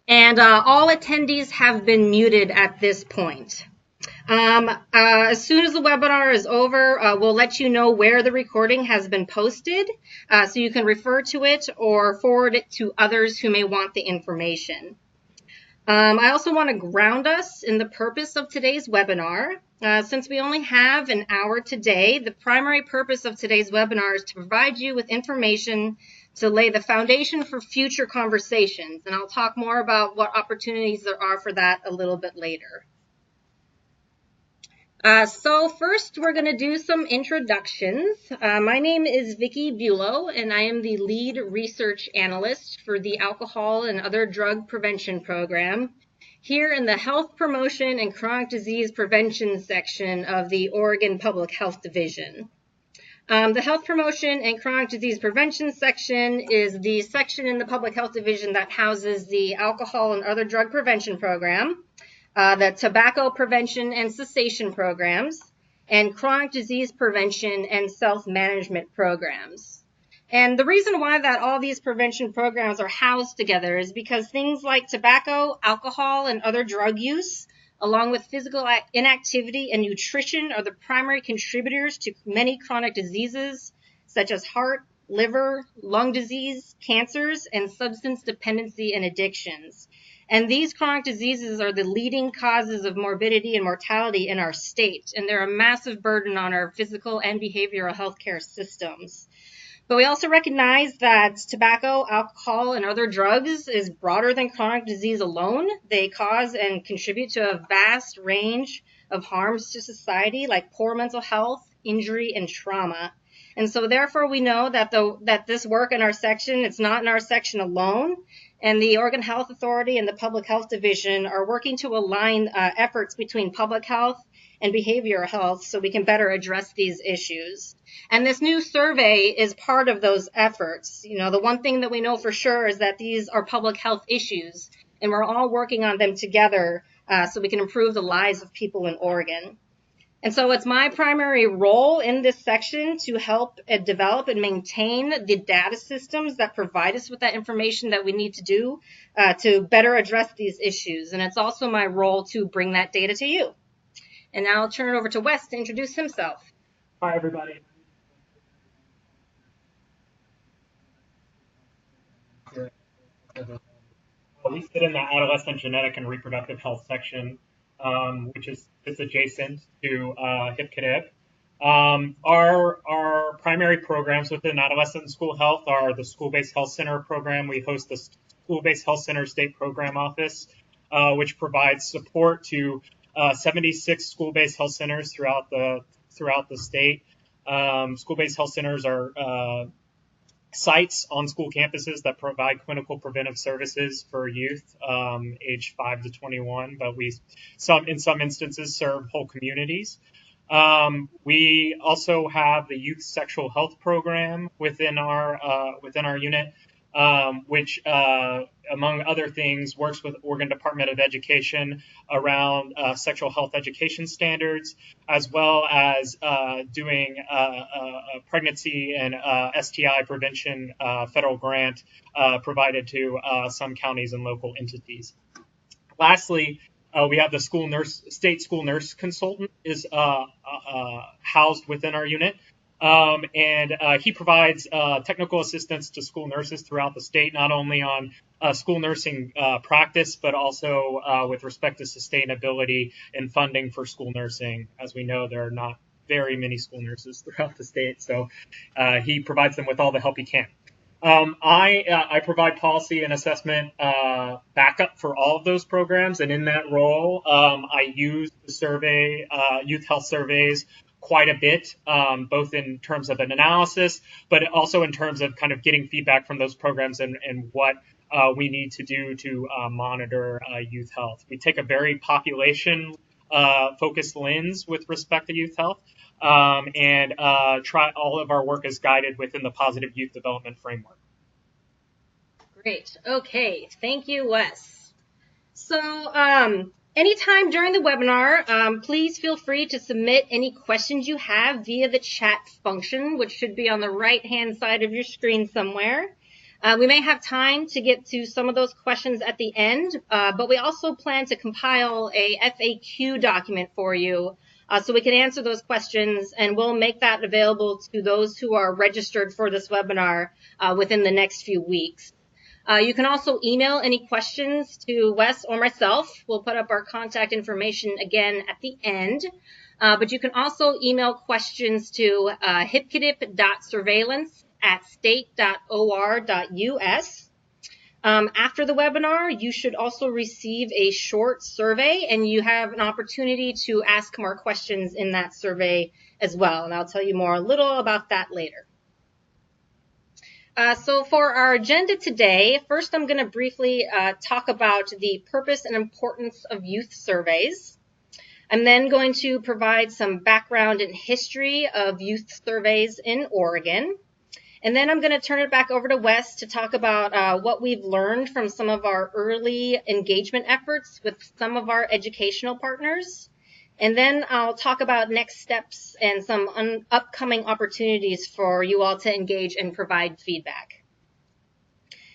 And all attendees have been muted at this point. As soon as the webinar is over, we'll let you know where the recording has been posted, so you can refer to it or forward it to others who may want the information. I also want to ground us in the purpose of today's webinar. Since we only have an hour today, the primary purpose of today's webinar is to provide you with information to lay the foundation for future conversations. And I'll talk more about what opportunities there are for that a little bit later. So first, we're going to do some introductions. My name is Vicki Bulow, and I am the lead research analyst for the Alcohol and Other Drug Prevention Program here in the Health Promotion and Chronic Disease Prevention section of the Oregon Public Health Division. The Health Promotion and Chronic Disease Prevention section is the section in the Public Health Division that houses the Alcohol and Other Drug Prevention Program, the Tobacco Prevention and Cessation Programs, and Chronic Disease Prevention and Self-Management Programs. And the reason why that all these prevention programs are housed together is because things like tobacco, alcohol, and other drug use, along with physical inactivity and nutrition, are the primary contributors to many chronic diseases such as heart, liver, lung disease, cancers, and substance dependency and addictions. And these chronic diseases are the leading causes of morbidity and mortality in our state, and they're a massive burden on our physical and behavioral healthcare systems. But we also recognize that tobacco, alcohol, and other drugs is broader than chronic disease alone. They cause and contribute to a vast range of harms to society, like poor mental health, injury, and trauma. And so therefore we know that this work in our section, it's not in our section alone, and the Oregon Health Authority and the Public Health Division are working to align efforts between public health and behavioral health so we can better address these issues. And this new survey is part of those efforts. You know, the one thing that we know for sure is that these are public health issues, and we're all working on them together so we can improve the lives of people in Oregon. And so it's my primary role in this section to help develop and maintain the data systems that provide us with that information that we need to do to better address these issues. And it's also my role to bring that data to you. And now I'll turn it over to Wes to introduce himself. Hi, everybody. We sit in the Adolescent Genetic and Reproductive Health section, which is adjacent to HIPCDIP. Our primary programs within adolescent and school health are the School-Based Health Center program. We host the School-Based Health Center State Program Office, which provides support to 76 school-based health centers throughout the state. School-based health centers are sites on school campuses that provide clinical preventive services for youth aged 5 to 21, but in some instances serve whole communities. We also have the Youth Sexual Health Program within our unit, which, among other things, works with Oregon Department of Education around sexual health education standards, as well as doing a pregnancy and STI prevention federal grant provided to some counties and local entities. Lastly, we have the state school nurse consultant is housed within our unit. And he provides technical assistance to school nurses throughout the state, not only on school nursing practice, but also with respect to sustainability and funding for school nursing. As we know, there are not very many school nurses throughout the state, so he provides them with all the help he can. I provide policy and assessment backup for all of those programs, and in that role, I use the youth health surveys quite a bit, both in terms of an analysis, but also in terms of kind of getting feedback from those programs and what we need to do to monitor youth health. We take a very population focused lens with respect to youth health, and all of our work is guided within the Positive Youth Development Framework. Great. Okay. Thank you, Wes. So anytime during the webinar, please feel free to submit any questions you have via the chat function, which should be on the right-hand side of your screen somewhere. We may have time to get to some of those questions at the end, but we also plan to compile a FAQ document for you so we can answer those questions, and we'll make that available to those who are registered for this webinar within the next few weeks. You can also email any questions to Wes or myself. We'll put up our contact information again at the end. But you can also email questions to hipcadip.surveillance@state.or.us. After the webinar, you should also receive a short survey, and you have an opportunity to ask more questions in that survey as well. And I'll tell you a little about that later. So for our agenda today, first I'm going to briefly talk about the purpose and importance of youth surveys. I'm then going to provide some background and history of youth surveys in Oregon. And then I'm going to turn it back over to Wes to talk about what we've learned from some of our early engagement efforts with some of our educational partners. And then I'll talk about next steps and some upcoming opportunities for you all to engage and provide feedback.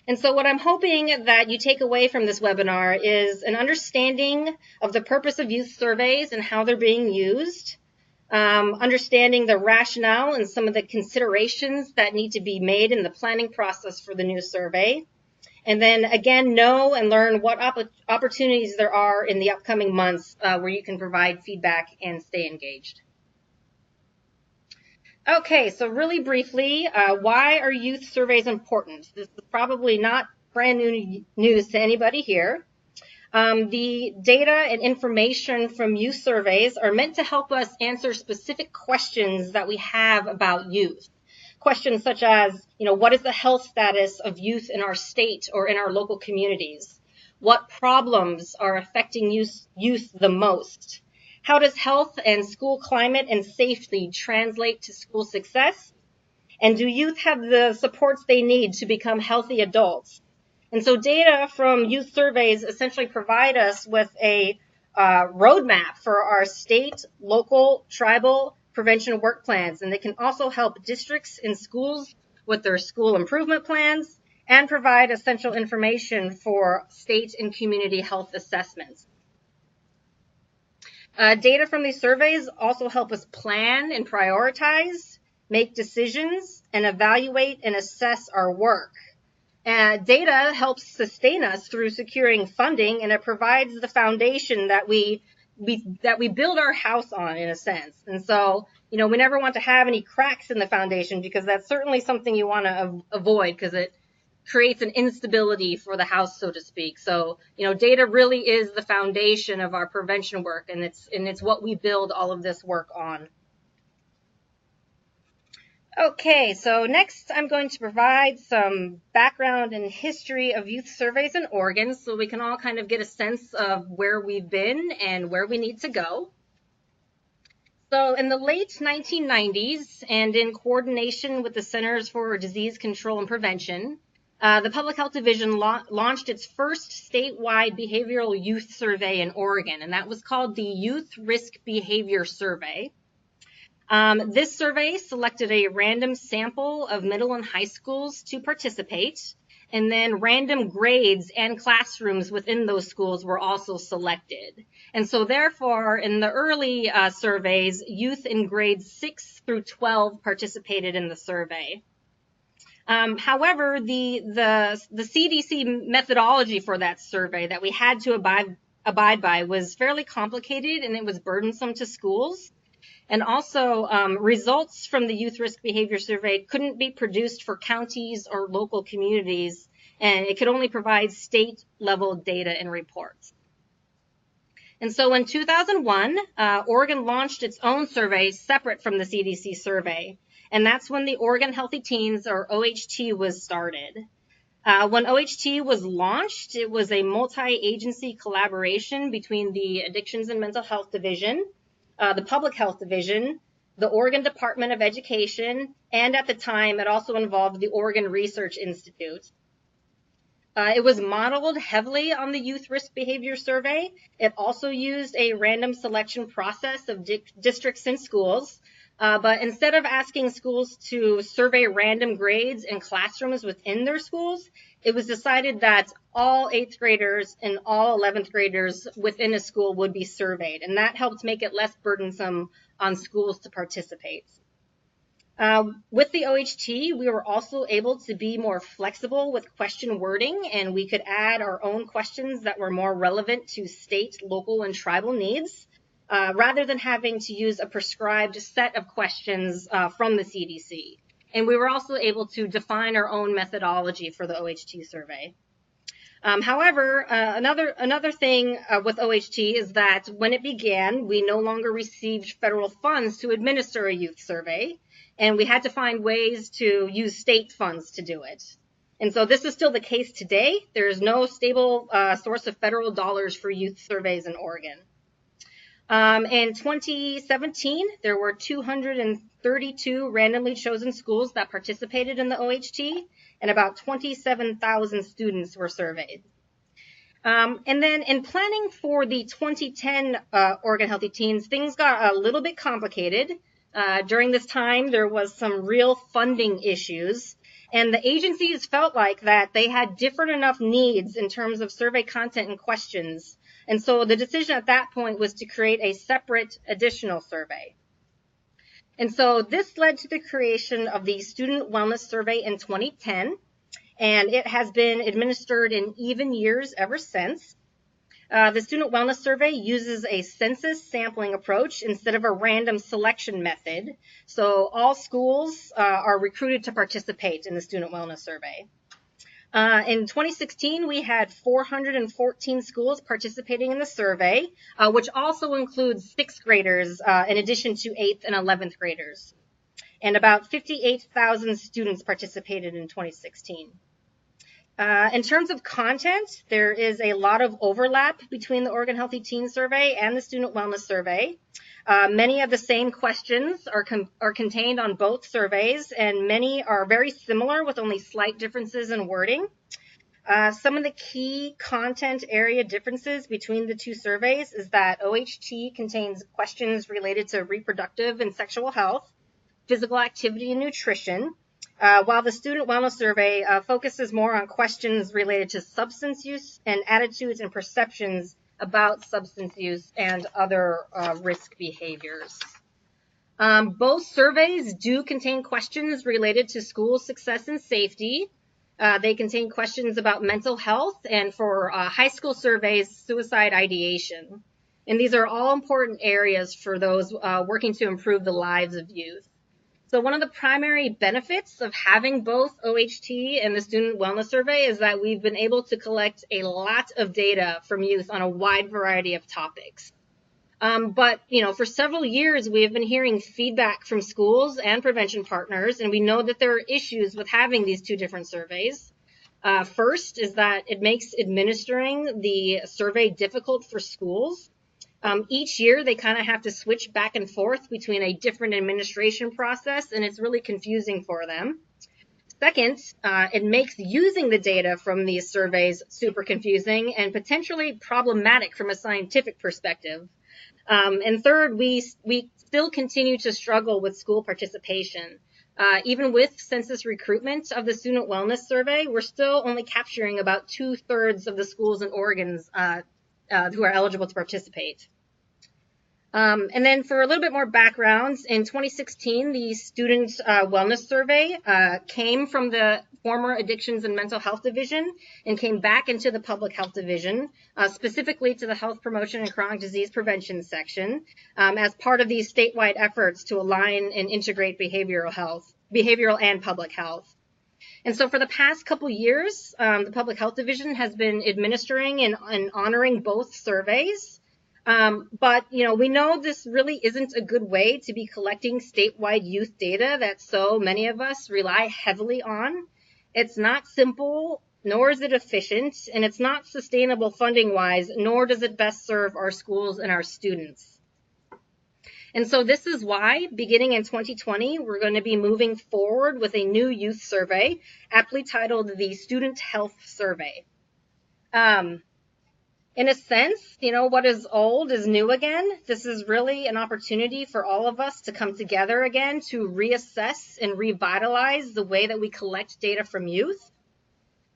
And so what I'm hoping that you take away from this webinar is an understanding of the purpose of youth surveys and how they're being used, understanding the rationale and some of the considerations that need to be made in the planning process for the new survey. And then again, know and learn what opportunities there are in the upcoming months where you can provide feedback and stay engaged. Okay, so really briefly, why are youth surveys important? This is probably not brand new news to anybody here. The data and information from youth surveys are meant to help us answer specific questions that we have about youth. Questions such as, what is the health status of youth in our state or in our local communities? What problems are affecting youth the most? How does health and school climate and safety translate to school success? And do youth have the supports they need to become healthy adults? And so data from youth surveys essentially provide us with a roadmap for our state, local, tribal prevention work plans, and they can also help districts and schools with their school improvement plans and provide essential information for state and community health assessments. Data from these surveys also help us plan and prioritize, make decisions, and evaluate and assess our work. Data helps sustain us through securing funding, and it provides the foundation that we build our house on, in a sense. And so, we never want to have any cracks in the foundation, because that's certainly something you want to avoid, because it creates an instability for the house, so to speak. So, data really is the foundation of our prevention work, and it's what we build all of this work on. Okay, so next I'm going to provide some background and history of youth surveys in Oregon so we can all kind of get a sense of where we've been and where we need to go. So in the late 1990s, and in coordination with the Centers for Disease Control and Prevention, the Public Health Division launched its first statewide behavioral youth survey in Oregon, and that was called the Youth Risk Behavior Survey. This survey selected a random sample of middle and high schools to participate, and then random grades and classrooms within those schools were also selected. And so therefore, in the early surveys, youth in grades 6 through 12 participated in the survey. However, the CDC methodology for that survey that we had to abide by was fairly complicated, and it was burdensome to schools. And also, results from the Youth Risk Behavior Survey couldn't be produced for counties or local communities, and it could only provide state-level data and reports. And so in 2001, Oregon launched its own survey separate from the CDC survey, and that's when the Oregon Healthy Teens, or OHT, was started. When OHT was launched, it was a multi-agency collaboration between the Addictions and Mental Health Division, the Public Health Division, the Oregon Department of Education, and at the time, it also involved the Oregon Research Institute. It was modeled heavily on the Youth Risk Behavior Survey. It also used a random selection process of districts and schools. But instead of asking schools to survey random grades in classrooms within their schools, it was decided that all 8th graders and all 11th graders within a school would be surveyed, and that helped make it less burdensome on schools to participate. With the OHT, we were also able to be more flexible with question wording, and we could add our own questions that were more relevant to state, local, and tribal needs, rather than having to use a prescribed set of questions from the CDC. And we were also able to define our own methodology for the OHT survey. However, another thing with OHT is that when it began, we no longer received federal funds to administer a youth survey, and we had to find ways to use state funds to do it. And so this is still the case today. There is no stable source of federal dollars for youth surveys in Oregon. In 2017, there were 232 randomly chosen schools that participated in the OHT, and about 27,000 students were surveyed. And then in planning for the 2010 Oregon Healthy Teens, things got a little bit complicated. During this time, there was some real funding issues, and the agencies felt like that they had different enough needs in terms of survey content and questions. And so the decision at that point was to create a separate additional survey. And so this led to the creation of the Student Wellness Survey in 2010, and it has been administered in even years ever since. The Student Wellness Survey uses a census sampling approach instead of a random selection method. So all schools are recruited to participate in the Student Wellness Survey. In 2016, we had 414 schools participating in the survey, which also includes 6th graders in addition to 8th and 11th graders. And about 58,000 students participated in 2016. In terms of content, there is a lot of overlap between the Oregon Healthy Teen Survey and the Student Wellness Survey. Many of the same questions are contained on both surveys, and many are very similar with only slight differences in wording. Some of the key content area differences between the two surveys is that OHT contains questions related to reproductive and sexual health, physical activity and nutrition, while the Student Wellness Survey focuses more on questions related to substance use and attitudes and perceptions about substance use and other risk behaviors. Both surveys do contain questions related to school success and safety. They contain questions about mental health, and for high school surveys, suicide ideation. And these are all important areas for those working to improve the lives of youth. So one of the primary benefits of having both OHT and the Student Wellness Survey is that we've been able to collect a lot of data from youth on a wide variety of topics. But, for several years, we have been hearing feedback from schools and prevention partners, and we know that there are issues with having these two different surveys. First is that it makes administering the survey difficult for schools. Each year, they kind of have to switch back and forth between a different administration process, and it's really confusing for them. Second, it makes using the data from these surveys super confusing and potentially problematic from a scientific perspective. And third, we still continue to struggle with school participation. Even with census recruitment of the Student Wellness Survey, we're still only capturing about 2/3 of the schools in Oregon who are eligible to participate. And then for a little bit more background, in 2016, the Student Wellness Survey came from the former Addictions and Mental Health Division and came back into the Public Health Division, specifically to the Health Promotion and Chronic Disease Prevention section, as part of these statewide efforts to align and integrate behavioral and public health. And so for the past couple years, the Public Health Division has been administering and honoring both surveys. But, we know this really isn't a good way to be collecting statewide youth data that so many of us rely heavily on. It's not simple, nor is it efficient, and it's not sustainable funding-wise, nor does it best serve our schools and our students. And so this is why, beginning in 2020, we're going to be moving forward with a new youth survey, aptly titled the Student Health Survey. In a sense, what is old is new again. This is really an opportunity for all of us to come together again to reassess and revitalize the way that we collect data from youth.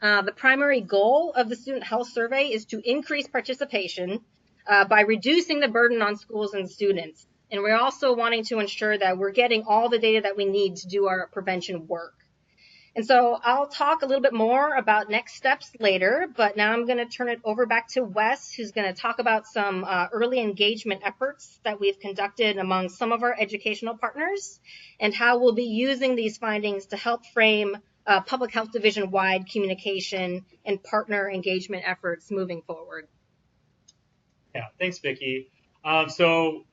The primary goal of the Student Health Survey is to increase participation by reducing the burden on schools and students. And we're also wanting to ensure that we're getting all the data that we need to do our prevention work. And so I'll talk a little bit more about next steps later, but now I'm going to turn it over back to Wes, who's going to talk about some early engagement efforts that we've conducted among some of our educational partners and how we'll be using these findings to help frame public health division-wide communication and partner engagement efforts moving forward. Yeah, thanks, Vicki. So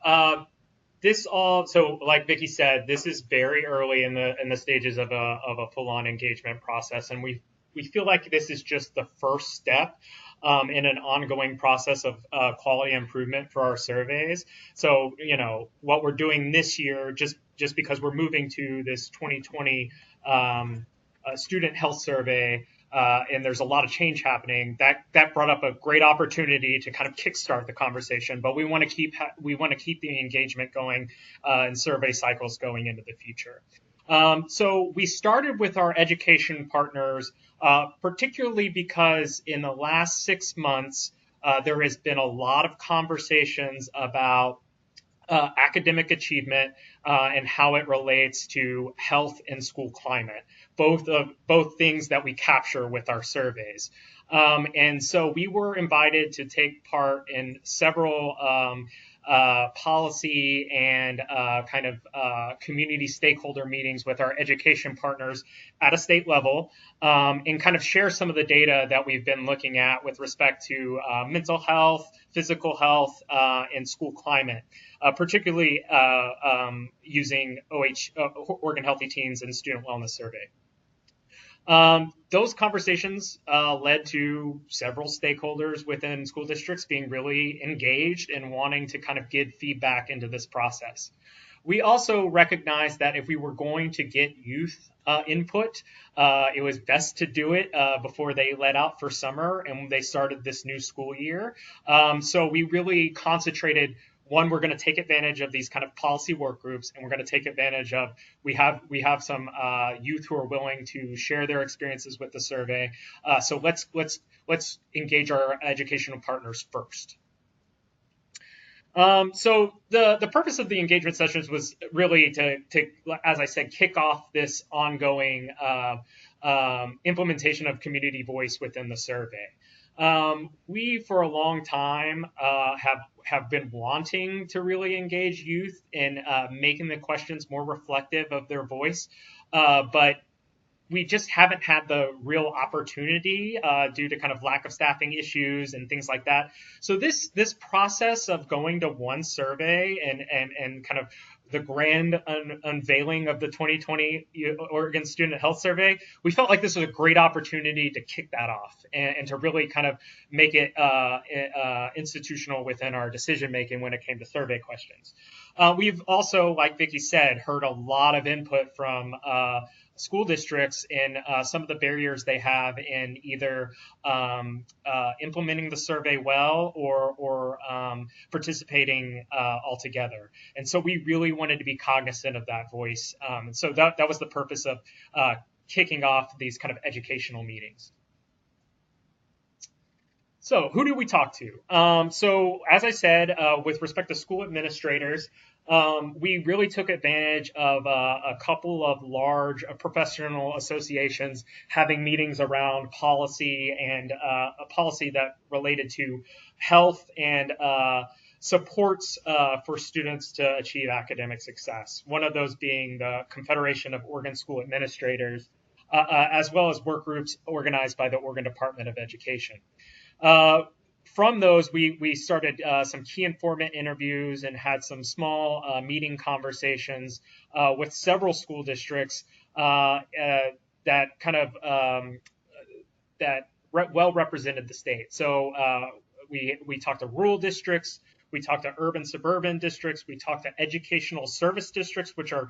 like Vicki said, this is very early in the stages of a full-on engagement process, and we feel like this is just the first step in an ongoing process of quality improvement for our surveys. So what we're doing this year, just because we're moving to this 2020 student health survey. And there's a lot of change happening. That brought up a great opportunity to kind of kickstart the conversation. But we want to keep the engagement going and survey cycles going into the future. So we started with our education partners, particularly because in the last 6 months there has been a lot of conversations about academic achievement and how it relates to health and school climate, both things that we capture with our surveys. And so we were invited to take part in several policy and community stakeholder meetings with our education partners at a state level, and kind of share some of the data that we've been looking at with respect to mental health, physical health, and school climate, particularly using Oregon Healthy Teens and Student Wellness Survey. Those conversations led to several stakeholders within school districts being really engaged and wanting to kind of give feedback into this process. We also recognized that if we were going to get youth input, it was best to do it before they let out for summer and they started this new school year. So we really concentrated. One, we're going to take advantage of these kind of policy work groups, and we're going to take advantage of we have some youth who are willing to share their experiences with the survey. So let's engage our educational partners first. So the purpose of the engagement sessions was really to, as I said, kick off this ongoing implementation of community voice within the survey. We, for a long time, have been wanting to really engage youth in making the questions more reflective of their voice, but we just haven't had the real opportunity due to kind of lack of staffing issues and things like that. So this process of going to one survey and kind of the grand unveiling of the 2020 Oregon Student Health Survey, we felt like this was a great opportunity to kick that off and to really kind of make it institutional within our decision making when it came to survey questions. We've also, like Vicki said, heard a lot of input from school districts in some of the barriers they have in either implementing the survey well or participating altogether. And so we really wanted to be cognizant of that voice. And so that was the purpose of kicking off these kind of educational meetings. So who do we talk to? So as I said, with respect to school administrators, we really took advantage of a couple of large professional associations having meetings around policy and a policy that related to health and supports for students to achieve academic success. One of those being the Confederation of Oregon School Administrators, as well as work groups organized by the Oregon Department of Education. From those, we started some key informant interviews and had some small meeting conversations with several school districts that kind of well represented the state. So we talked to rural districts, we talked to urban suburban districts, we talked to educational service districts, which are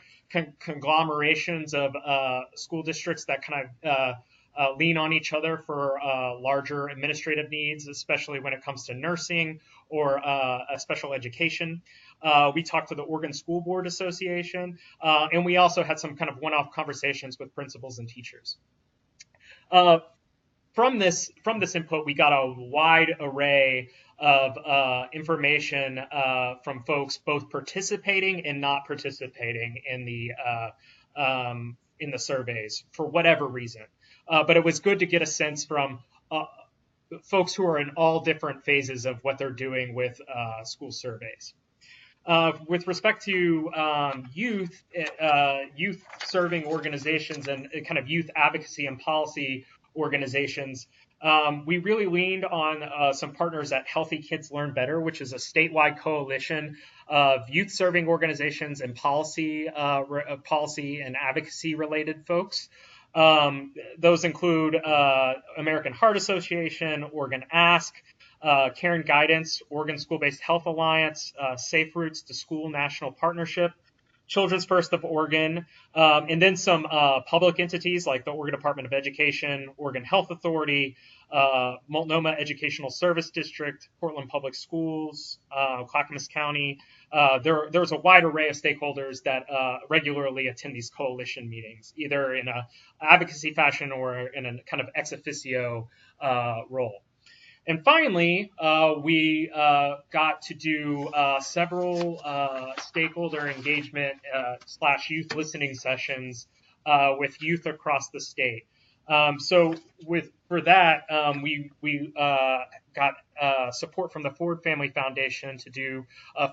conglomerations of school districts that kind of lean on each other for larger administrative needs, especially when it comes to nursing or special education. We talked to the Oregon School Board Association, and we also had some kind of one-off conversations with principals and teachers. From this input, we got a wide array of information from folks both participating and not participating in the surveys for whatever reason. But it was good to get a sense from folks who are in all different phases of what they're doing with school surveys. With respect to youth serving organizations and kind of youth advocacy and policy organizations, we really leaned on some partners at Healthy Kids Learn Better, which is a statewide coalition of youth serving organizations and policy and advocacy related folks. Those include American Heart Association, Oregon Ask, Caring Guidance, Oregon School-Based Health Alliance, Safe Routes to School National Partnership, Children's First of Oregon, and then some public entities like the Oregon Department of Education, Oregon Health Authority, Multnomah Educational Service District, Portland Public Schools, Clackamas County. There's a wide array of stakeholders that regularly attend these coalition meetings, either in an advocacy fashion or in a kind of ex officio role. And finally, we got to do several stakeholder engagement / youth listening sessions with youth across the state. So for that, we got support from the Ford Family Foundation to do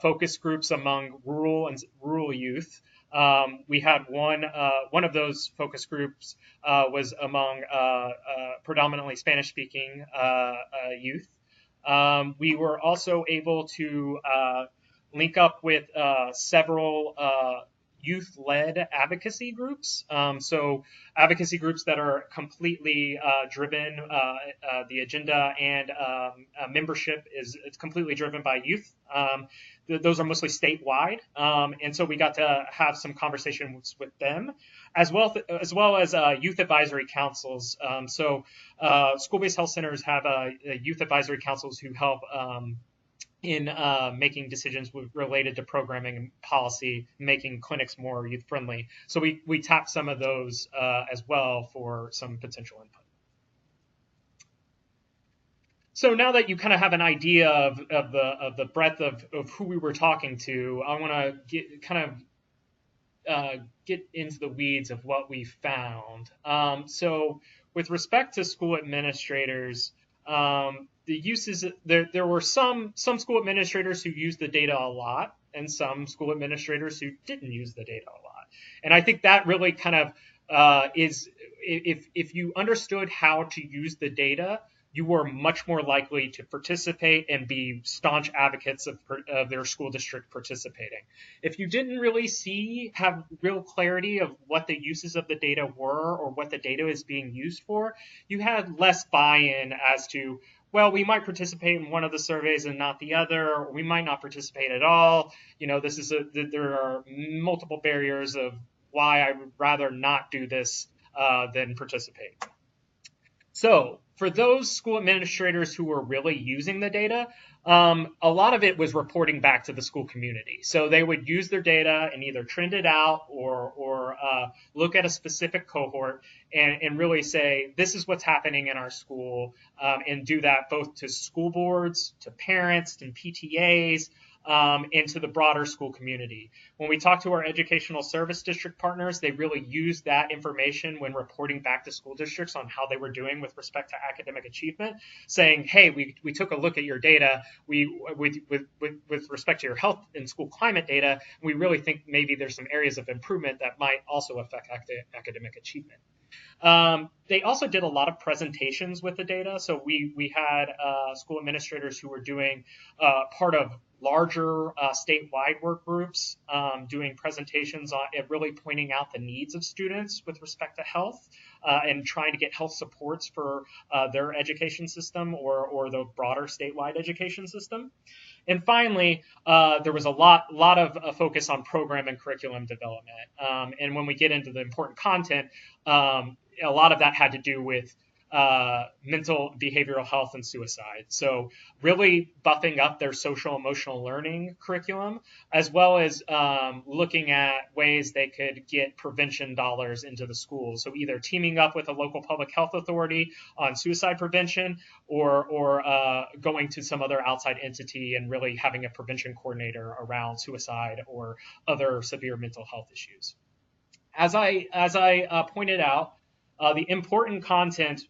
focus groups among rural youth. We had one of those focus groups was among predominantly Spanish-speaking youth. We were also able to link up with several youth-led advocacy groups. So advocacy groups that are completely driven, the agenda and membership is completely driven by youth. Those are mostly statewide. And so we got to have some conversations with them, as well as youth advisory councils. So school-based health centers have youth advisory councils who help in making decisions related to programming and policy, making clinics more youth-friendly. So we tapped some of those as well for some potential input. So now that you kind of have an idea of the breadth of who we were talking to, I want to get into the weeds of what we found. So with respect to school administrators, the uses there were some school administrators who used the data a lot, and some school administrators who didn't use the data a lot. And I think that really kind of is if you understood how to use the data, you were much more likely to participate and be staunch advocates of their school district participating. If you didn't really have real clarity of what the uses of the data were or what the data is being used for, you had less buy-in as to, well, we might participate in one of the surveys and not the other, or we might not participate at all. You know, there are multiple barriers of why I would rather not do this than participate. So for those school administrators who were really using the data, a lot of it was reporting back to the school community. So they would use their data and either trend it out or look at a specific cohort and really say, this is what's happening in our school, and do that both to school boards, to parents, and PTAs, and to the broader school community. When we talk to our educational service district partners, they really use that information when reporting back to school districts on how they were doing with respect to academic achievement, saying, hey, we took a look at your data, with respect to your health and school climate data, we really think maybe there's some areas of improvement that might also affect academic achievement. They also did a lot of presentations with the data. So we had school administrators who were doing part of larger statewide work groups, doing presentations on it, really pointing out the needs of students with respect to health, and trying to get health supports for their education system or the broader statewide education system. And finally, there was a lot of focus on program and curriculum development. And when we get into the important content, a lot of that had to do with mental behavioral health and suicide. So really buffing up their social emotional learning curriculum, as well as looking at ways they could get prevention dollars into the schools. So either teaming up with a local public health authority on suicide prevention, or going to some other outside entity and really having a prevention coordinator around suicide or other severe mental health issues. As I pointed out, the important content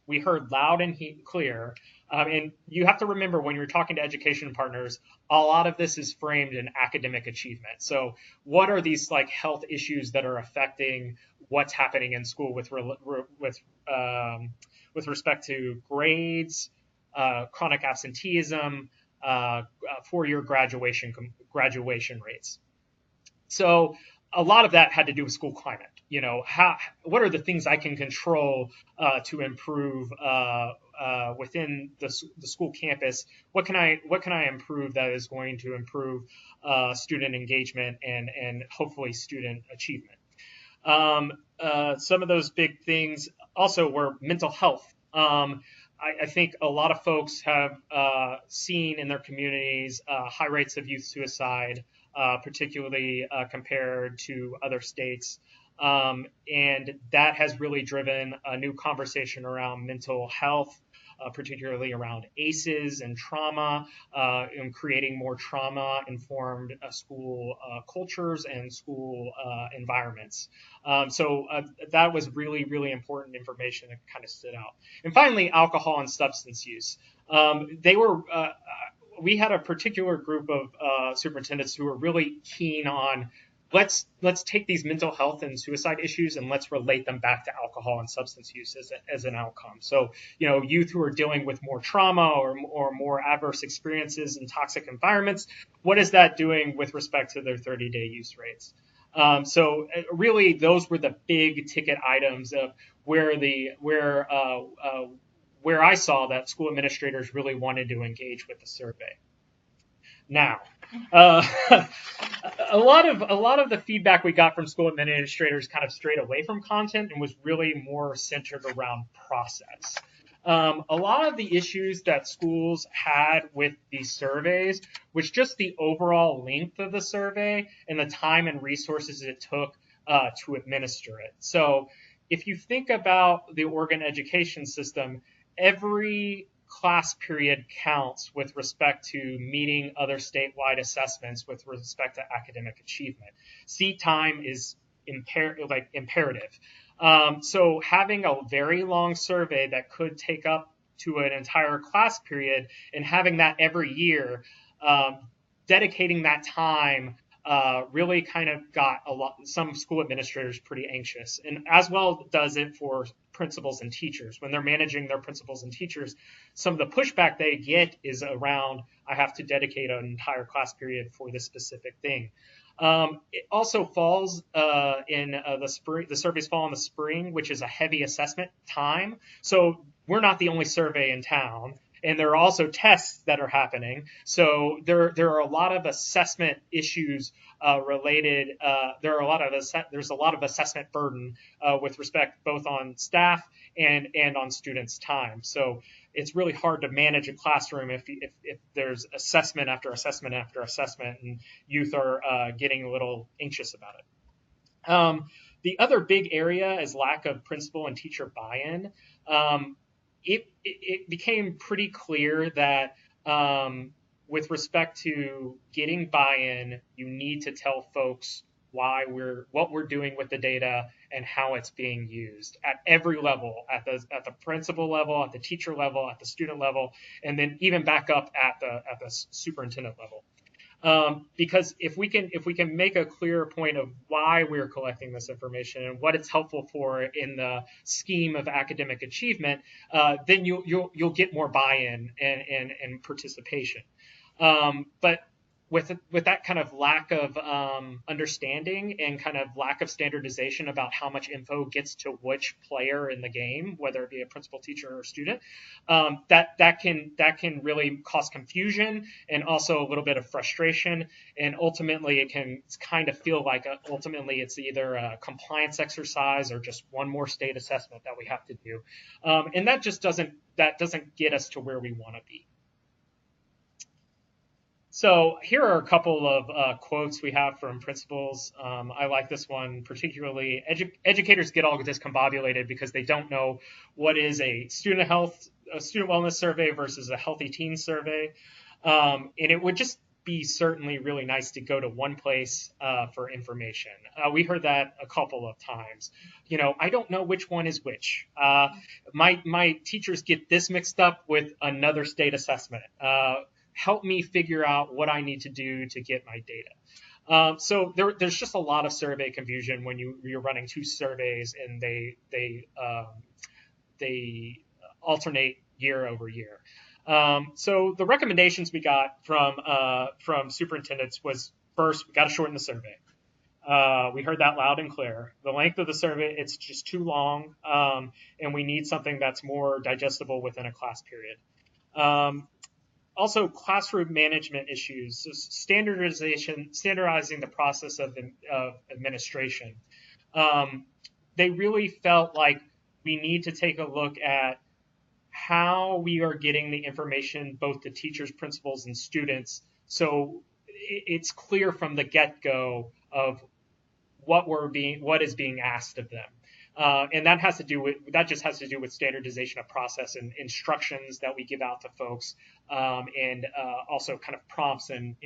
we heard loud and clear. And you have to remember when you're talking to education partners, a lot of this is framed in academic achievement. So what are these like health issues that are affecting what's happening in school with respect to grades, chronic absenteeism, four-year graduation rates. So a lot of that had to do with school climate. What are the things I can control to improve within the school campus? What can I improve that is going to improve student engagement and hopefully student achievement? Some of those big things also were mental health. I think a lot of folks have seen in their communities high rates of youth suicide, particularly compared to other states. And that has really driven a new conversation around mental health, particularly around ACEs and trauma, and creating more trauma-informed school cultures and school environments. So that was really, really important information that kind of stood out. And finally, alcohol and substance use. We had a particular group of superintendents who were really keen on let's take these mental health and suicide issues and let's relate them back to alcohol and substance use as an outcome. So, youth who are dealing with more trauma or more adverse experiences in toxic environments, what is that doing with respect to their 30-day use rates? So really, those were the big ticket items of where I saw that school administrators really wanted to engage with the survey. Now, a lot of the feedback we got from school administrators kind of strayed away from content and was really more centered around process. A lot of the issues that schools had with these surveys was just the overall length of the survey and the time and resources it took to administer it. So if you think about the Oregon education system, every class period counts with respect to meeting other statewide assessments with respect to academic achievement. Seat time is imperative. So having a very long survey that could take up to an entire class period and having that every year, dedicating that time really kind of got some school administrators pretty anxious, and as well does it for principals and teachers. When they're managing their principals and teachers, some of the pushback they get is around, I have to dedicate an entire class period for this specific thing. It also falls in the spring. The surveys fall in the spring, which is a heavy assessment time. So we're not the only survey in town. And there are also tests that are happening. So there are a lot of assessment issues related. There's a lot of assessment burden with respect both on staff and on students' time. So it's really hard to manage a classroom if there's assessment after assessment after assessment, and youth are getting a little anxious about it. The other big area is lack of principal and teacher buy-in. It became pretty clear that with respect to getting buy-in, you need to tell folks what we're doing with the data and how it's being used at every level, at the principal level, at the teacher level, at the student level, and then even back up at the superintendent level. Because if we can make a clear point of why we're collecting this information and what it's helpful for in the scheme of academic achievement, then you'll get more buy-in and participation. But with that kind of lack of understanding and kind of lack of standardization about how much info gets to which player in the game, whether it be a principal, teacher, or student, that can really cause confusion and also a little bit of frustration. And ultimately, it can kind of feel like ultimately it's either a compliance exercise or just one more state assessment that we have to do, and that just doesn't get us to where we want to be. So here are a couple of quotes we have from principals. I like this one particularly. Educators get all discombobulated because they don't know what is a student wellness survey versus a healthy teen survey. And it would just be certainly really nice to go to one place for information. We heard that a couple of times. I don't know which one is which. My teachers get this mixed up with another state assessment. Help me figure out what I need to do to get my data. So there's just a lot of survey confusion when you're running two surveys and they alternate year over year. So the recommendations we got from superintendents was, first, we got to shorten the survey. We heard that loud and clear. The length of the survey, it's just too long, and we need something that's more digestible within a class period. Also, classroom management issues, so standardizing the process of administration. They really felt like we need to take a look at how we are getting the information, both to teachers, principals, and students, so it's clear from the get-go of what is being asked of them. And that just has to do with standardization of process and instructions that we give out to folks, and also kind of prompts and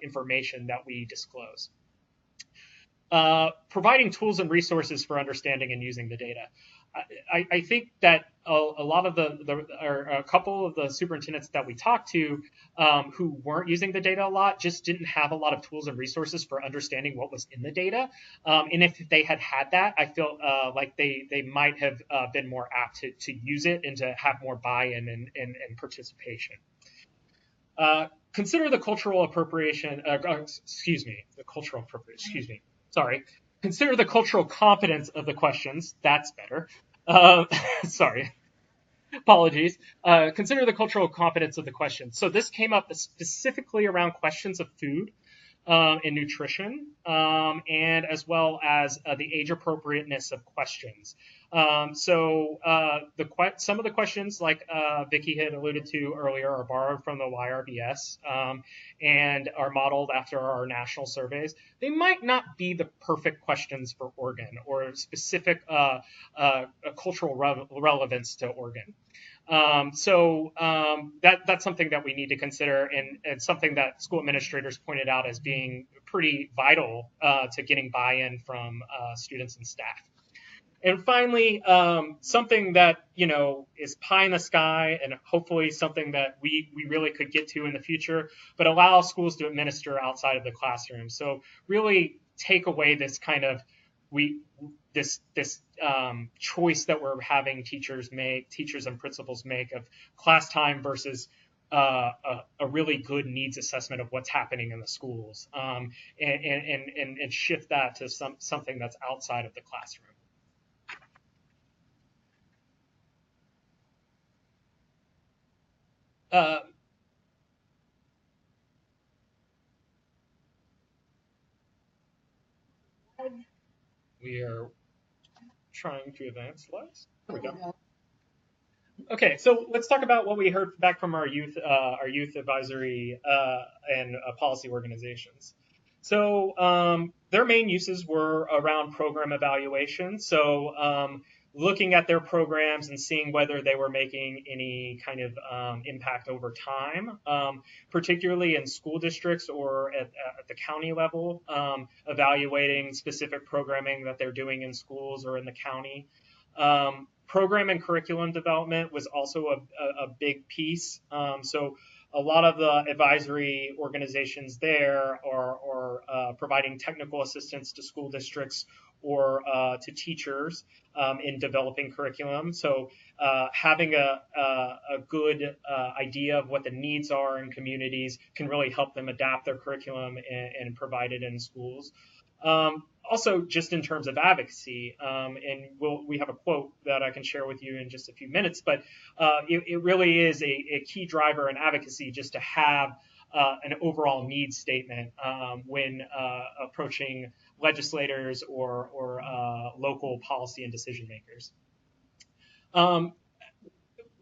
information that we disclose. Providing tools and resources for understanding and using the data. I think that a lot of a couple of the superintendents that we talked to who weren't using the data a lot just didn't have a lot of tools and resources for understanding what was in the data. And if they had that, I feel like they might have been more apt to use it and to have more buy-in and participation. Consider the cultural appropriation. Consider the cultural competence of the questions. That's better. Sorry. Apologies. Consider the cultural competence of the questions. So this came up specifically around questions of food and nutrition, and as well as the age appropriateness of questions. Some of the questions, like Vicki had alluded to earlier, are borrowed from the YRBS and are modeled after our national surveys. They might not be the perfect questions for Oregon or specific cultural relevance to Oregon. That's something that we need to consider, and something that school administrators pointed out as being pretty vital to getting buy-in from students and staff. And finally, something that is pie in the sky, and hopefully something that we really could get to in the future, but allow schools to administer outside of the classroom. So really take away this kind of this choice that we're having teachers and principals make of class time versus a really good needs assessment of what's happening in the schools, and shift that to something that's outside of the classroom. We are trying to advance slides. There we go. Okay, so let's talk about what we heard back from our youth advisory and policy organizations. So their main uses were around program evaluation. So looking at their programs and seeing whether they were making any kind of impact over time, particularly in school districts or at the county level, evaluating specific programming that they're doing in schools or in the county. Program and curriculum development was also a big piece. So a lot of the advisory organizations there are providing technical assistance to school districts or to teachers in developing curriculum. So having a good idea of what the needs are in communities can really help them adapt their curriculum and provide it in schools. Also, just in terms of advocacy, and we have a quote that I can share with you in just a few minutes, but it really is a key driver in advocacy just to have an overall needs statement when approaching legislators or local policy and decision makers.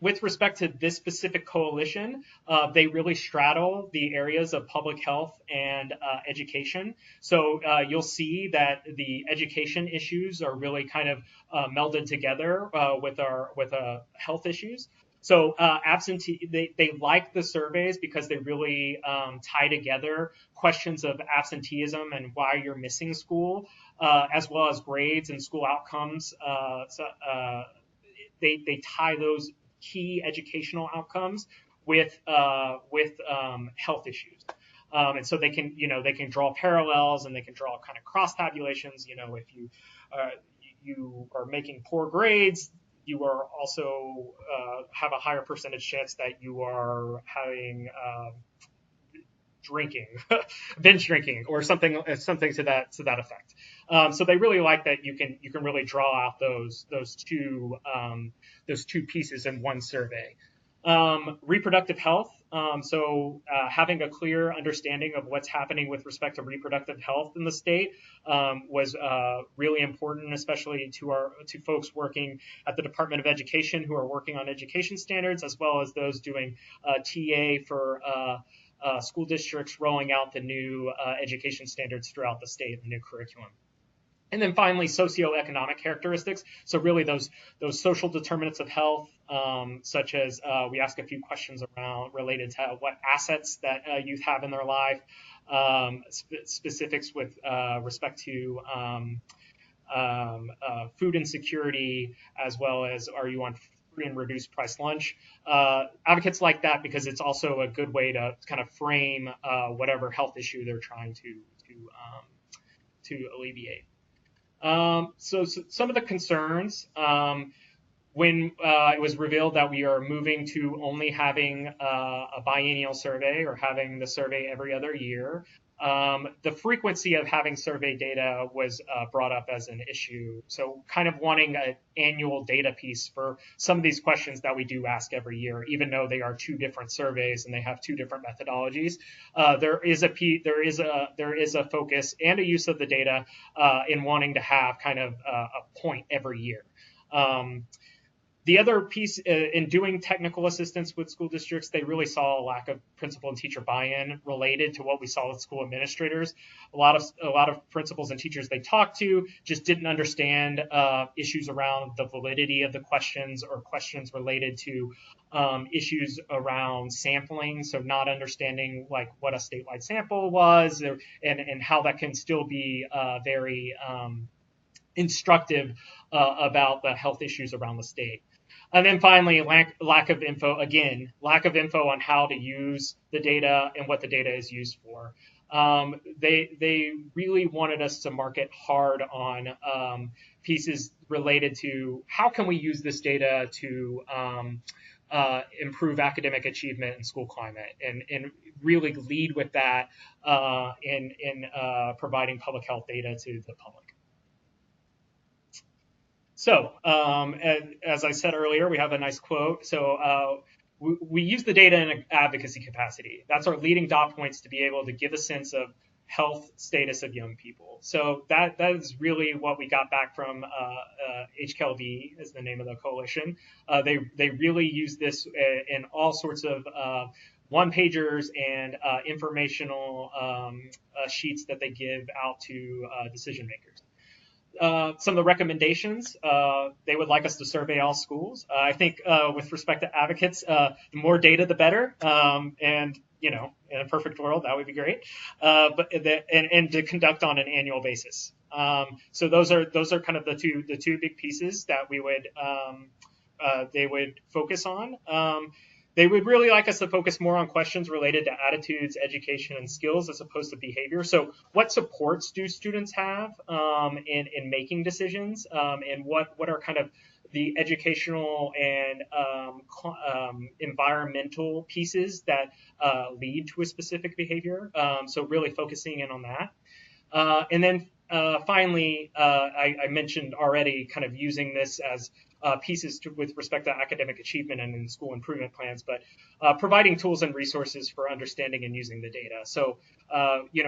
With respect to this specific coalition, they really straddle the areas of public health and education. So you'll see that the education issues are really kind of melded together with health issues. So they like the surveys because they really tie together questions of absenteeism and why you're missing school, as well as grades and school outcomes. They tie those key educational outcomes with health issues. And so they can draw parallels and they can draw kind of cross tabulations. If you are making poor grades, you are also have a higher percentage chance that you are having drinking, binge drinking, or something to that effect. So they really like that you can really draw out those two pieces in one survey. Reproductive health. So having a clear understanding of what's happening with respect to reproductive health in the state was really important, especially to folks working at the Department of Education who are working on education standards, as well as those doing TA for school districts rolling out the new education standards throughout the state, the new curriculum. And then finally, socioeconomic characteristics. So really those social determinants of health, such as we ask a few questions related to what assets that youth have in their life, specifics with respect to food insecurity, as well as are you on free and reduced price lunch. Advocates like that because it's also a good way to kind of frame whatever health issue they're trying to alleviate. So some of the concerns when it was revealed that we are moving to only having a biennial survey or having the survey every other year, the frequency of having survey data was brought up as an issue. So kind of wanting an annual data piece for some of these questions that we do ask every year, even though they are two different surveys and they have two different methodologies. There is a focus and a use of the data in wanting to have kind of a point every year. The other piece in doing technical assistance with school districts, they really saw a lack of principal and teacher buy-in related to what we saw with school administrators. A lot of principals and teachers they talked to just didn't understand issues around the validity of the questions or questions related to issues around sampling. So not understanding like what a statewide sample was and how that can still be very instructive about the health issues around the state. And then finally, lack of info on how to use the data and what the data is used for. They really wanted us to market hard on pieces related to how can we use this data to improve academic achievement and school climate, and really lead with that in providing public health data to the public. So, as I said earlier, we have a nice quote. So we use the data in an advocacy capacity. That's our leading dot points to be able to give a sense of health status of young people. So that is really what we got back from HKLV is the name of the coalition. They really use this in all sorts of one-pagers and informational sheets that they give out to decision makers. Some of the recommendations, they would like us to survey all schools. I think with respect to advocates, the more data, the better. And, in a perfect world, that would be great. But to conduct on an annual basis. So those are kind of the two big pieces that we would they would focus on. They would really like us to focus more on questions related to attitudes, education, and skills as opposed to behavior. So what supports do students have in making decisions, and what are kind of the educational and environmental pieces that lead to a specific behavior. So really focusing in on that. And then finally, I mentioned already kind of using this as pieces with respect to academic achievement and in school improvement plans, but providing tools and resources for understanding and using the data. So,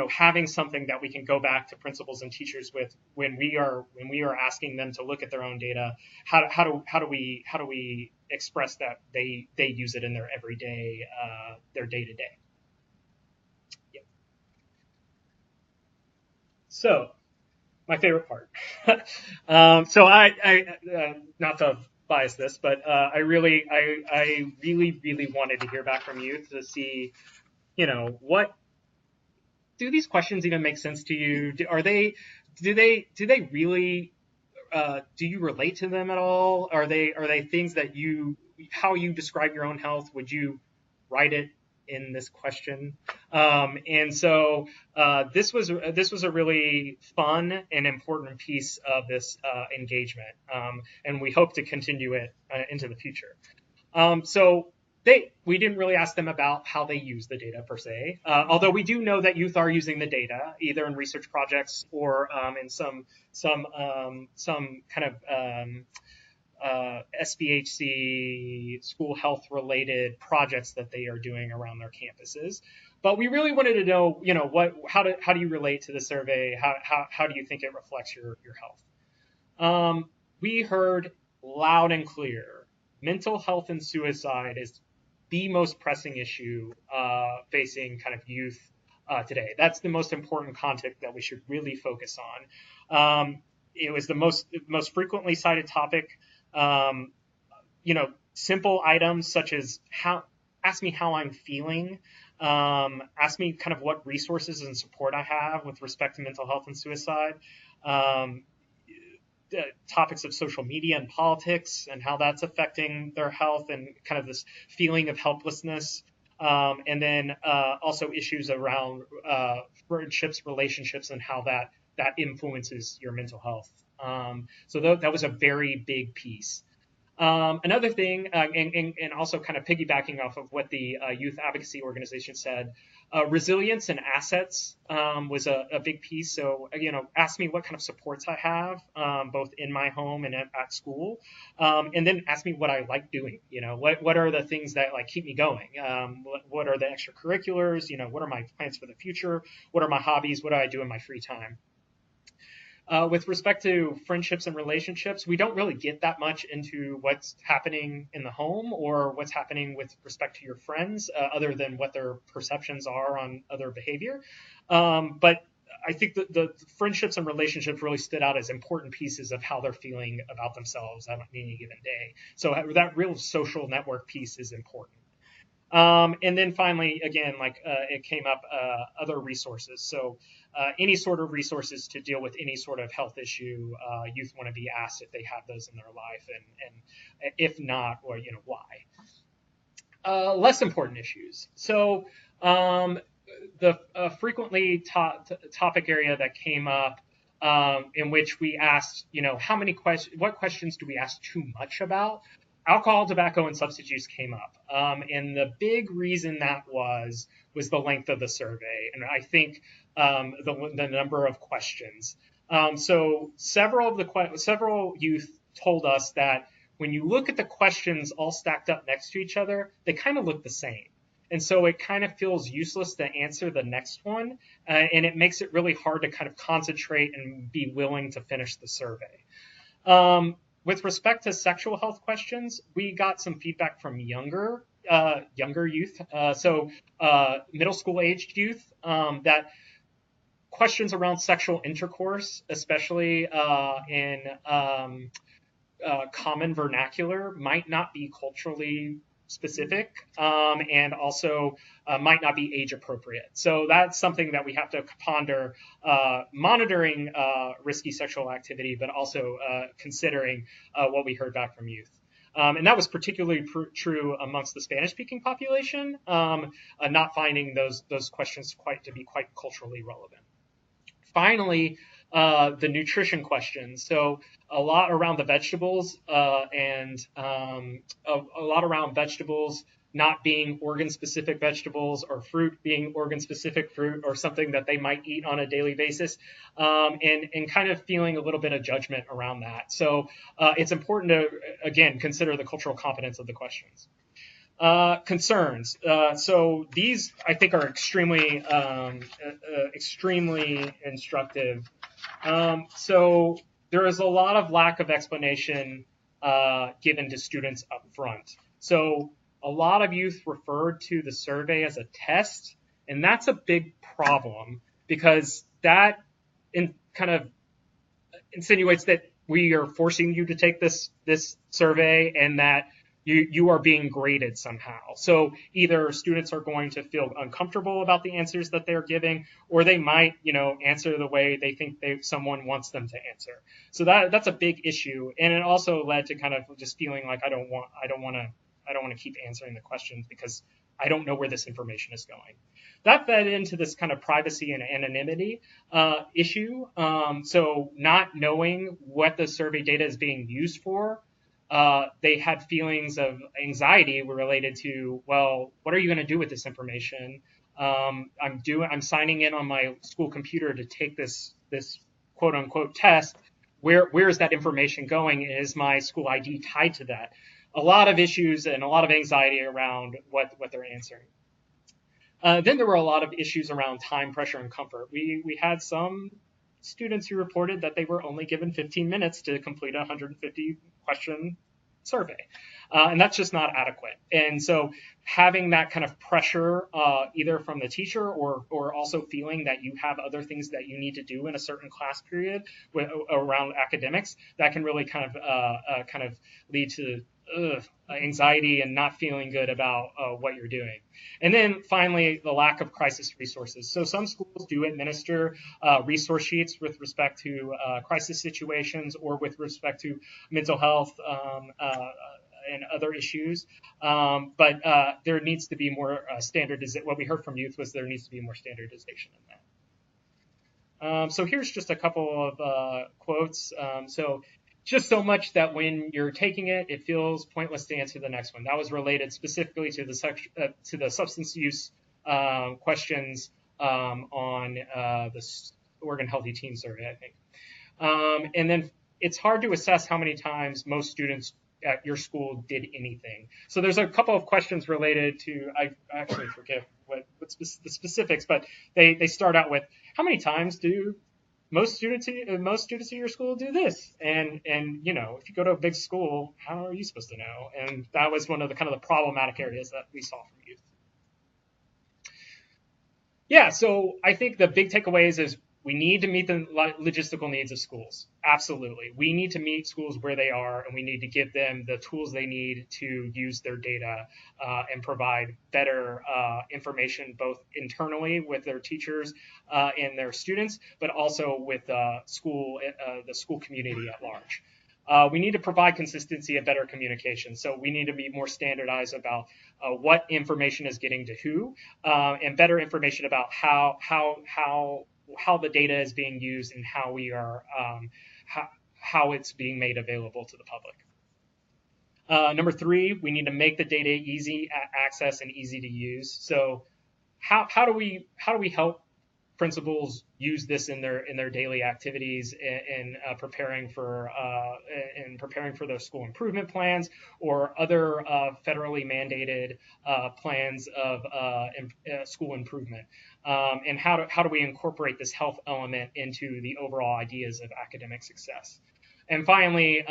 having something that we can go back to principals and teachers with when we are asking them to look at their own data. How do we express that they use it in their everyday, their day to day. So, my favorite part. So I not to bias this, but I really wanted to hear back from you to see, what do these questions even make sense to you? Do they really, do you relate to them at all? Are they things that how you describe your own health? Would you write it in this question? And so this was a really fun and important piece of this engagement, and we hope to continue it into the future. So we didn't really ask them about how they use the data per se, although we do know that youth are using the data either in research projects or in some kind of SBHC school health related projects that they are doing around their campuses. But we really wanted to know, how do you relate to the survey? How do you think it reflects your health? We heard loud and clear, mental health and suicide is the most pressing issue facing kind of youth today. That's the most important context that we should really focus on. It was the most frequently cited topic. Simple items such as ask me how I'm feeling, ask me kind of what resources and support I have with respect to mental health and suicide, topics of social media and politics and how that's affecting their health and kind of this feeling of helplessness. And then also issues around friendships, relationships, and how that influences your mental health. So that was a very big piece. Another thing, and also kind of piggybacking off of what the youth advocacy organization said, resilience and assets was a big piece. So, ask me what kind of supports I have, both in my home and at school. And then ask me what I like doing. What are the things that keep me going? What are the extracurriculars? What are my plans for the future? What are my hobbies? What do I do in my free time? With respect to friendships and relationships, we don't really get that much into what's happening in the home or what's happening with respect to your friends, other than what their perceptions are on other behavior. But I think the friendships and relationships really stood out as important pieces of how they're feeling about themselves on any given day. So that real social network piece is important. And then finally, again, it came up, other resources. So any sort of resources to deal with any sort of health issue, youth want to be asked if they have those in their life, and if not, or why. Less important issues. So the frequently topic area that came up, in which we asked, what questions do we ask too much about? Alcohol, tobacco, and substance use came up. And the big reason that was the length of the survey. And I think the number of questions. So several youth told us that when you look at the questions all stacked up next to each other, they kind of look the same. And so it kind of feels useless to answer the next one. And it makes it really hard to kind of concentrate and be willing to finish the survey. With respect to sexual health questions, we got some feedback from younger youth, so middle school aged youth, that questions around sexual intercourse, especially in common vernacular, might not be culturally specific, and also might not be age appropriate. So that's something that we have to ponder, monitoring risky sexual activity, but also considering what we heard back from youth. And that was particularly true amongst the Spanish-speaking population, not finding those questions to be quite culturally relevant. Finally, the nutrition questions. So a lot around the vegetables and a lot around vegetables not being organ-specific vegetables or fruit being organ-specific fruit or something that they might eat on a daily basis, and kind of feeling a little bit of judgment around that. So it's important to, again, consider the cultural competence of the questions. Concerns. So these, I think, are extremely instructive. So there is a lot of lack of explanation given to students up front. So a lot of youth referred to the survey as a test, and that's a big problem because that kind of insinuates that we are forcing you to take this survey and that you are being graded somehow. So either students are going to feel uncomfortable about the answers that they're giving, or they might, answer the way they think someone wants them to answer. So that's a big issue, and it also led to kind of just feeling like I don't want to keep answering the questions because I don't know where this information is going. That fed into this kind of privacy and anonymity issue. So not knowing what the survey data is being used for, they had feelings of anxiety related to, well, what are you going to do with this information? I'm signing in on my school computer to take this quote unquote test. Where is that information going? Is my school ID tied to that? A lot of issues and a lot of anxiety around what they're answering. Then there were a lot of issues around time, pressure, and comfort. We had some students who reported that they were only given 15 minutes to complete a 150 question survey. And that's just not adequate. And so having that kind of pressure, either from the teacher or also feeling that you have other things that you need to do in a certain class period around academics, that can really kind of lead to anxiety and not feeling good about what you're doing. And then finally, the lack of crisis resources. So some schools do administer resource sheets with respect to crisis situations or with respect to mental health and other issues. But there needs to be more standardization. What we heard from youth was there needs to be more standardization in that. So here's just a couple of quotes. So just so much that when you're taking it, it feels pointless to answer the next one. That was related specifically to the substance use questions on the Oregon Healthy Teen Survey, I think. And then it's hard to assess how many times most students at your school did anything. So there's a couple of questions related to, I actually forget what the specifics, but they start out with, how many times do most students at your school do this? And if you go to a big school, how are you supposed to know? And that was one of the kind of the problematic areas that we saw from youth. Yeah, so I think the big takeaways is we need to meet the logistical needs of schools. Absolutely. We need to meet schools where they are, and we need to give them the tools they need to use their data and provide better information, both internally with their teachers and their students, but also with the school community at large. We need to provide consistency and better communication. So we need to be more standardized about what information is getting to who, and better information about how the data is being used and how we are how it's being made available to the public. Number 3, we need to make the data easy access and easy to use. So how do we help principals use this in their daily activities in preparing for their school improvement plans or other federally mandated plans of school improvement, and how do we incorporate this health element into the overall ideas of academic success? And finally,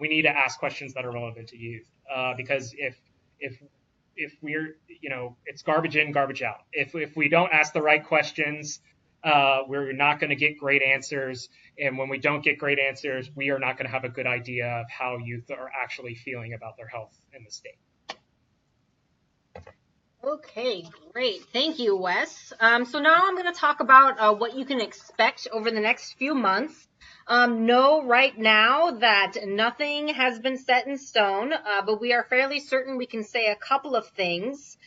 we need to ask questions that are relevant to youth, because if we're, it's garbage in, garbage out. If we don't ask the right questions, we're not going to get great answers. And when we don't get great answers, we are not going to have a good idea of how youth are actually feeling about their health in the state. Okay, great. Thank you, Wes. So now I'm going to talk about what you can expect over the next few months. Know right now that nothing has been set in stone, but we are fairly certain we can say a couple of things,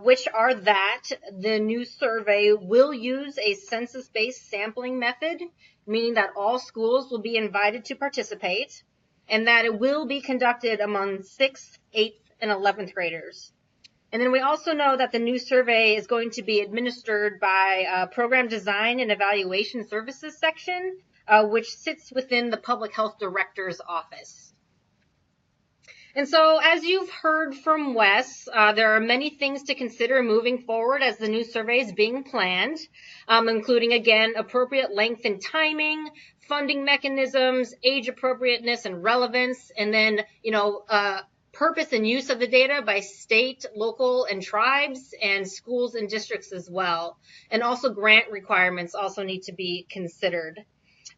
which are that the new survey will use a census-based sampling method, meaning that all schools will be invited to participate, and that it will be conducted among 6th, 8th, and 11th graders. And then we also know that the new survey is going to be administered by Program Design and Evaluation Services section, which sits within the Public Health Director's office. And so, as you've heard from Wes, there are many things to consider moving forward as the new survey is being planned, including, again, appropriate length and timing, funding mechanisms, age appropriateness and relevance, and then, purpose and use of the data by state, local, and tribes, and schools and districts as well. And also grant requirements also need to be considered.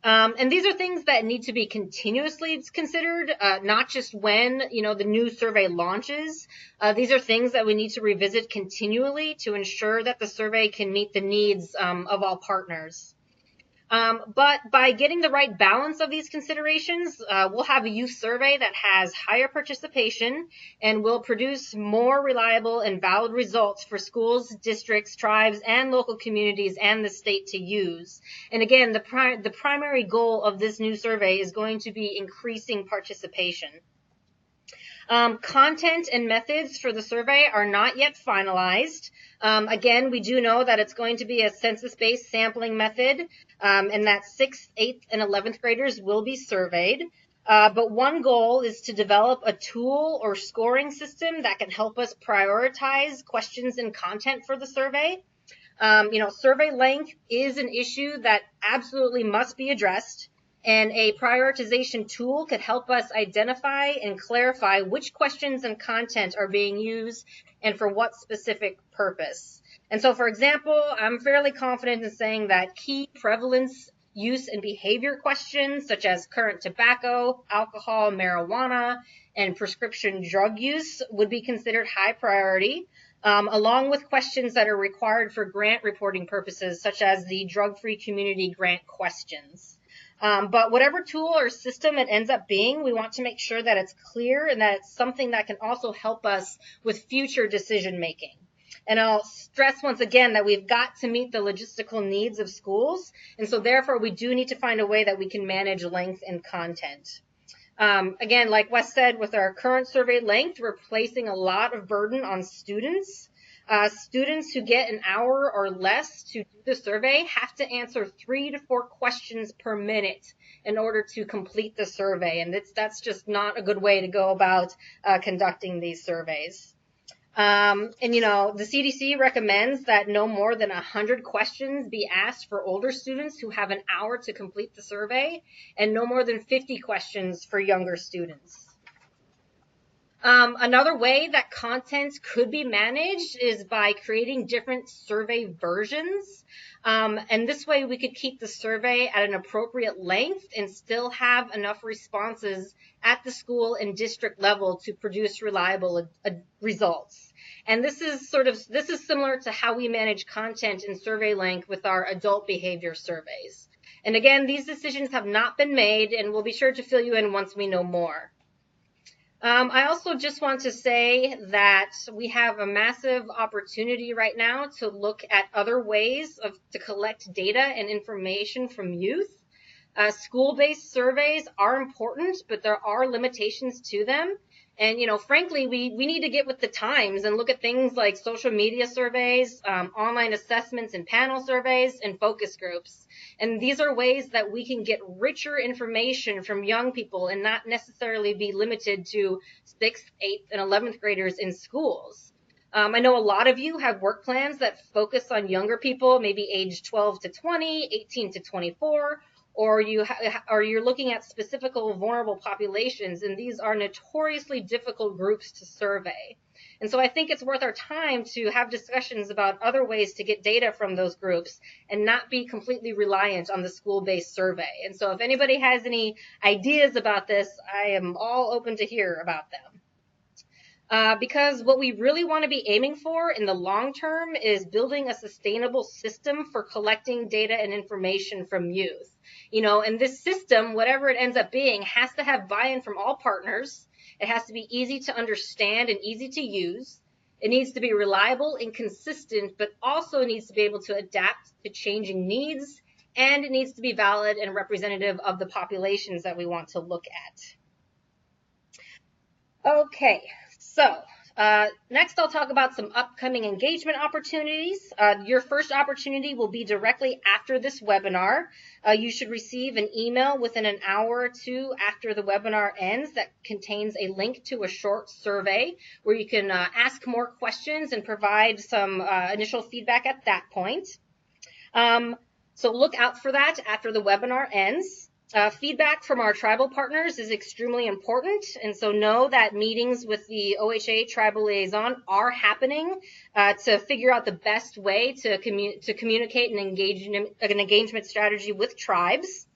And these are things that need to be continuously considered, not just when, the new survey launches. These are things that we need to revisit continually to ensure that the survey can meet the needs of all partners. But by getting the right balance of these considerations, we'll have a youth survey that has higher participation and will produce more reliable and valid results for schools, districts, tribes, and local communities and the state to use. And again, the primary goal of this new survey is going to be increasing participation. Content and methods for the survey are not yet finalized. Again, we do know that it's going to be a census-based sampling method, and that 6th, 8th, and 11th graders will be surveyed. But one goal is to develop a tool or scoring system that can help us prioritize questions and content for the survey. Survey length is an issue that absolutely must be addressed. And a prioritization tool could help us identify and clarify which questions and content are being used and for what specific purpose. And so, for example, I'm fairly confident in saying that key prevalence, use, and behavior questions such as current tobacco, alcohol, marijuana, and prescription drug use would be considered high priority, along with questions that are required for grant reporting purposes such as the drug-free community grant questions. But whatever tool or system it ends up being, we want to make sure that it's clear and that it's something that can also help us with future decision making. And I'll stress once again that we've got to meet the logistical needs of schools. And so therefore, we do need to find a way that we can manage length and content. Again, like Wes said, with our current survey length, we're placing a lot of burden on students. Students who get an hour or less to do the survey have to answer 3 to 4 questions per minute in order to complete the survey. And that's just not a good way to go about conducting these surveys. The CDC recommends that no more than 100 questions be asked for older students who have an hour to complete the survey, and no more than 50 questions for younger students. Another way that content could be managed is by creating different survey versions. And this way we could keep the survey at an appropriate length and still have enough responses at the school and district level to produce reliable results. And this is similar to how we manage content and survey length with our adult behavior surveys. And again, these decisions have not been made, and we'll be sure to fill you in once we know more. I also just want to say that we have a massive opportunity right now to look at other ways to collect data and information from youth. School-based surveys are important, but there are limitations to them. And, frankly, we need to get with the times and look at things like social media surveys, online assessments and panel surveys, and focus groups. And these are ways that we can get richer information from young people and not necessarily be limited to 6th, 8th, and 11th graders in schools. I know a lot of you have work plans that focus on younger people, maybe age 12 to 20, 18 to 24, or you're looking at specific vulnerable populations, and these are notoriously difficult groups to survey. And so I think it's worth our time to have discussions about other ways to get data from those groups and not be completely reliant on the school-based survey. And so if anybody has any ideas about this, I am all open to hear about them. because what we really want to be aiming for in the long term is building a sustainable system for collecting data and information from youth. And this system, whatever it ends up being, has to have buy-in from all partners. It has to be easy to understand and easy to use. It needs to be reliable and consistent, but also needs to be able to adapt to changing needs, and it needs to be valid and representative of the populations that we want to look at. Okay, so next I'll talk about some upcoming engagement opportunities. Your first opportunity will be directly after this webinar. You should receive an email within an hour or two after the webinar ends that contains a link to a short survey where you can ask more questions and provide some initial feedback at that point. So look out for that after the webinar ends. Feedback from our tribal partners is extremely important, and so know that meetings with the OHA Tribal Liaison are happening to figure out the best way to communicate an engagement strategy with tribes.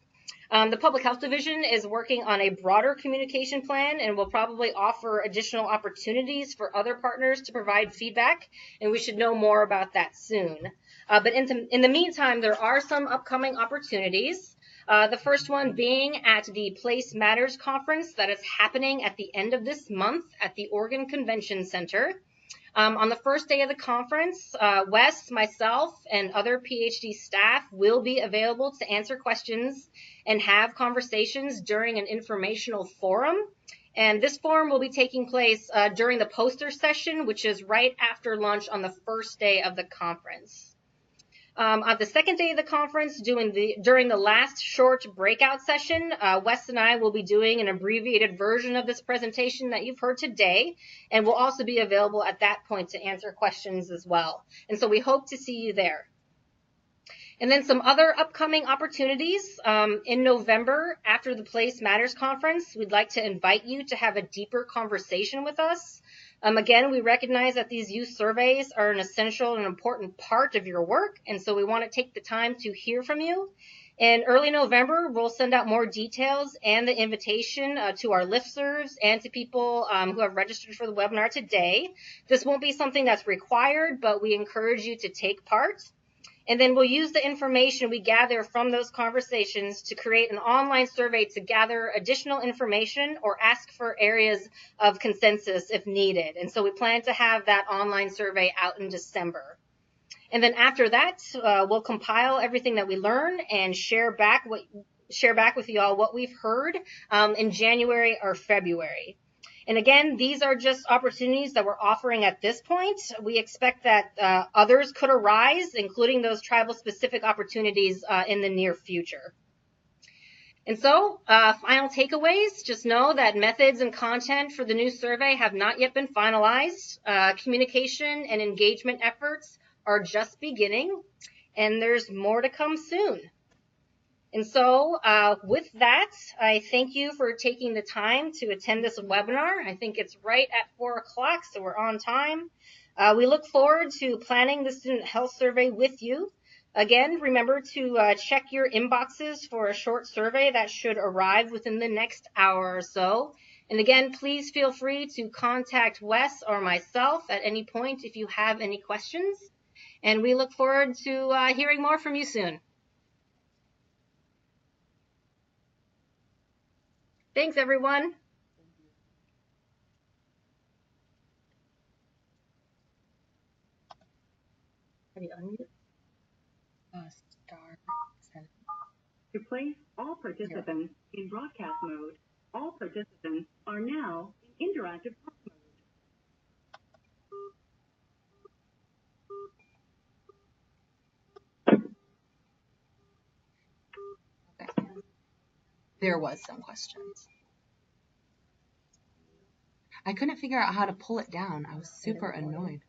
The Public Health Division is working on a broader communication plan and will probably offer additional opportunities for other partners to provide feedback, and we should know more about that soon. But in the meantime, there are some upcoming opportunities. The first one being at the Place Matters conference that is happening at the end of this month at the Oregon Convention Center. On the first day of the conference, Wes, myself, and other PhD staff will be available to answer questions and have conversations during an informational forum. And this forum will be taking place during the poster session, which is right after lunch on the first day of the conference. On the second day of the conference, during the last short breakout session, Wes and I will be doing an abbreviated version of this presentation that you've heard today, and we'll also be available at that point to answer questions as well. And so we hope to see you there. And then some other upcoming opportunities. In November, after the Place Matters conference, we'd like to invite you to have a deeper conversation with us. Again, we recognize that these youth surveys are an essential and important part of your work, and so we want to take the time to hear from you. In early November, we'll send out more details and the invitation to our listservs and to people who have registered for the webinar today. This won't be something that's required, but we encourage you to take part. And then we'll use the information we gather from those conversations to create an online survey to gather additional information or ask for areas of consensus if needed. And so we plan to have that online survey out in December. And then after that, we'll compile everything that we learn and share back with you all what we've heard in January or February. And again, these are just opportunities that we're offering at this point. We expect that others could arise, including those tribal-specific opportunities in the near future. And so, final takeaways, just know that methods and content for the new survey have not yet been finalized. Communication and engagement efforts are just beginning, and there's more to come soon. And so with that, I thank you for taking the time to attend this webinar. I think it's right at 4 o'clock, so we're on time. We look forward to planning the student health survey with you. Again, remember to check your inboxes for a short survey that should arrive within the next hour or so. And again, please feel free to contact Wes or myself at any point if you have any questions. And we look forward to hearing more from you soon. Thanks, everyone. Have you unmuted? To place all participants in broadcast mode, all participants are now in interactive talk mode. Okay. There was some questions. I couldn't figure out how to pull it down. I was super annoyed.